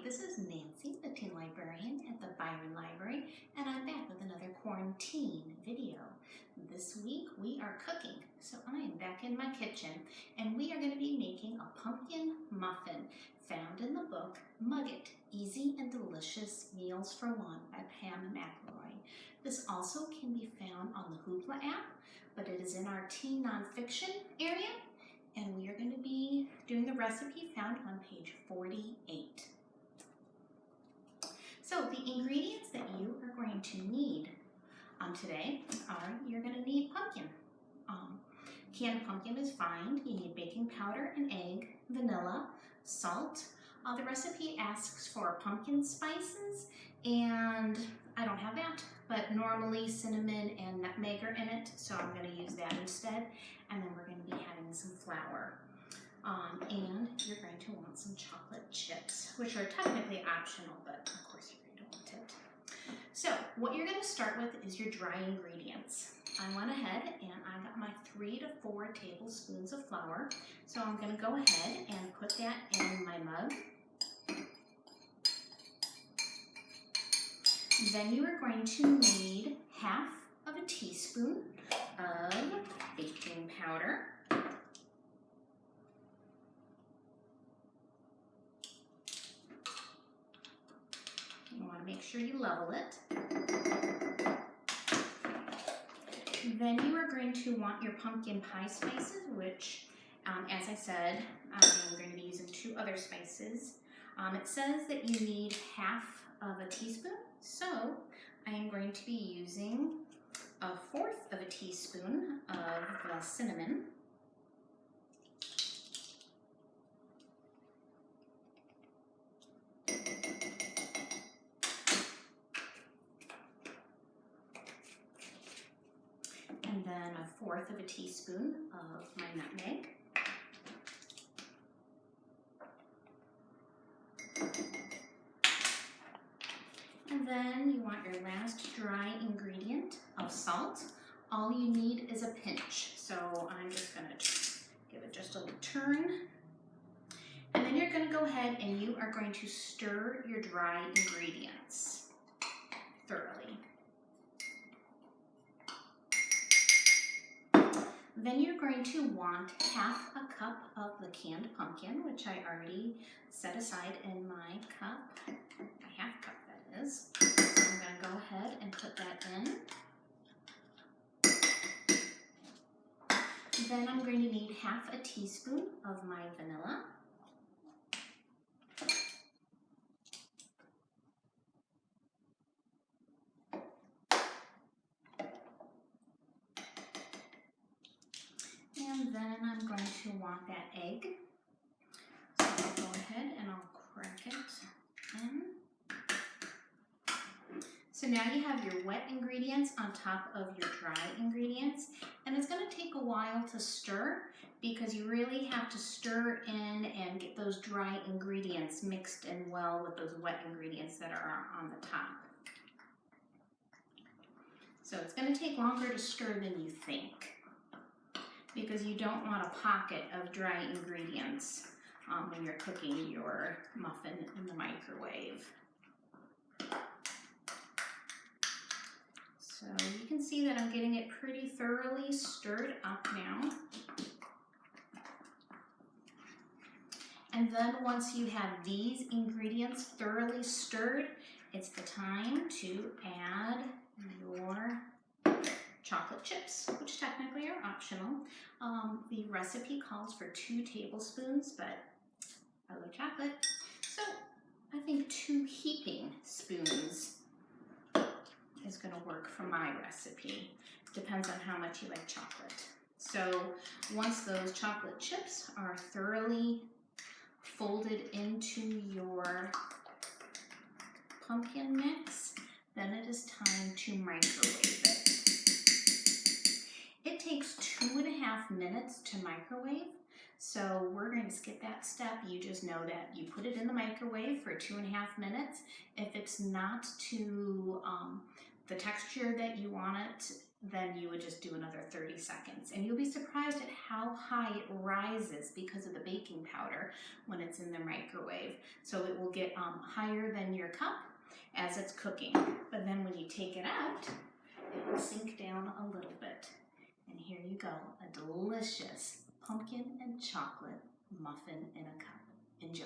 this is Nancy, the teen librarian at the Byron Library, and I'm back with another quarantine video. This week we are cooking, so I am back in my kitchen, and we are going to be making a pumpkin muffin found in the book Mug It, Easy and Delicious Meals for One by Pam McElroy. This also can be found on the Hoopla app, but it is in our teen nonfiction area. And we are going to be doing the recipe found on page 48. So the ingredients that you are going to need today are, you're going to need pumpkin. Canned pumpkin is fine. You need baking powder, an egg, vanilla, salt. The recipe asks for pumpkin spices, and I don't have that, but normally cinnamon and nutmeg are in it, so I'm going to use that instead. And then we're going to be having some flour. And you're going to want some chocolate chips, which are technically optional, but of course you're going to want it. So what you're going to start with is your dry ingredients. I went ahead and I got my 3 to 4 tablespoons of flour. So I'm going to go ahead and put that in my mug. Then you are going to need half of a teaspoon of baking powder. You want to make sure you level it. Then you are going to want your pumpkin pie spices, which, as I said, we're going to be using 2 other spices. It says that you need half of a teaspoon, so I am going to be using 1/4 of a teaspoon of the cinnamon, and then 1/4 of a teaspoon of my nutmeg, and then you want your last dry ingredient of salt. All you need is a pinch, so I'm just going to give it just a little turn. And then you're going to go ahead and you are going to stir your dry ingredients thoroughly. Then you're going to want half a cup of the canned pumpkin, which I already set aside in my cup, a half cup that is. So I'm going to go ahead and put that in. Then I'm going to need half a teaspoon of my vanilla. And then I'm going to want that egg. So I'll go ahead and I'll crack it in. So now you have your wet ingredients on top of your dry ingredients, and it's going to take a while to stir because you really have to stir in and get those dry ingredients mixed in well with those wet ingredients that are on the top. So it's going to take longer to stir than you think because you don't want a pocket of dry ingredients when you're cooking your muffin in the microwave. So you can see that I'm getting it pretty thoroughly stirred up now. And then once you have these ingredients thoroughly stirred, it's the time to add your chocolate chips, which technically are optional. The recipe calls for 2 tablespoons, but I love chocolate, so I think 2 heaping spoons is going to work for my recipe. Depends on how much you like chocolate. So once those chocolate chips are thoroughly folded into your pumpkin mix, then it is time to microwave it. It takes 2.5 minutes to microwave, so we're going to skip that step. You just know that you put it in the microwave for 2.5 minutes. If it's not to the texture that you want it, then you would just do another 30 seconds. And you'll be surprised at how high it rises because of the baking powder when it's in the microwave. So it will get higher than your cup as it's cooking. But then when you take it out, it will sink down a little bit. And here you go, a delicious pumpkin and chocolate muffin in a cup. Enjoy.